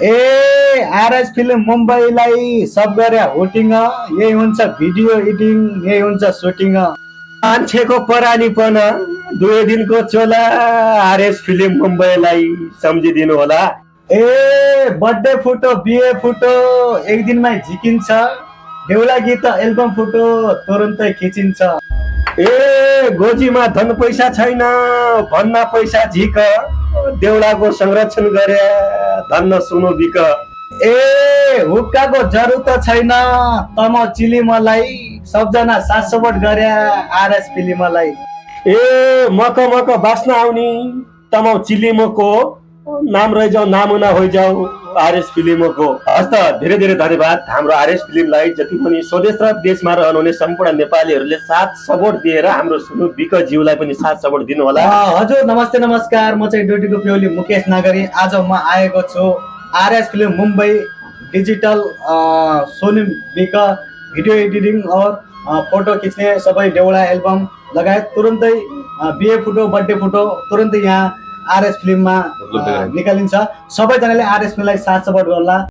ए RS film मुम्बईलाई सब गरे होटिङ यही हुन्छ भिडियो एडिटिङ यही हुन्छ सुटिङ। मान्छेको परानीपन 2 दिनको चोला आरएस फिल्म मुम्बईलाई सम्झिदिनु होला। ए बर्थडे फोटो बिहे फोटो एक दिनमै झिकिन्छ, देउला गीत एल्बम फोटो तुरुन्तै खिचिन्छ। ए गोजीमा धन पैसा छैन भन्न पैसा झिक, देउलाको संरक्षण गरे धन्न सुनो बिक। ए हुक्काको जरुरत छैन तम चिली मलाई, सबजना सात सपोर्ट गरे आरएस फिल्मलाई। ए मक मक बास्न आउने तमाउ चिलिमको नाम रहिजाऊ नामुना होइजाऊ आरएस फिल्मको। हस्त धेरै धेरै धन्यवाद हाम्रो आरएस फिल्मलाई जति पनि स्वदेश र देशमा रहनुहुने सम्पूर्ण नेपालीहरूले साथ सपोर्ट दिएर हाम्रो सुनु बिक ज्यूलाई पनि साथ सपोर्ट दिनु होला। हजुर नमस्ते नमस्कार, म चाहिँ ड्युटीको प्योली मुकेश नागरी। आज म आएको छु RS film Mumbai digital Sony बिक भिडियो एडिटिङ और फोटो खिच्ने सबै देउला एल्बम लगायत तुरुन्तै बिहे फोटो बर्थडे फोटो तुरुन्तै यहाँ आरएस फिल्ममा निकालिन्छ। सबैजनाले आरएस फिल्मलाई साथ सपोर्ट गर्ला।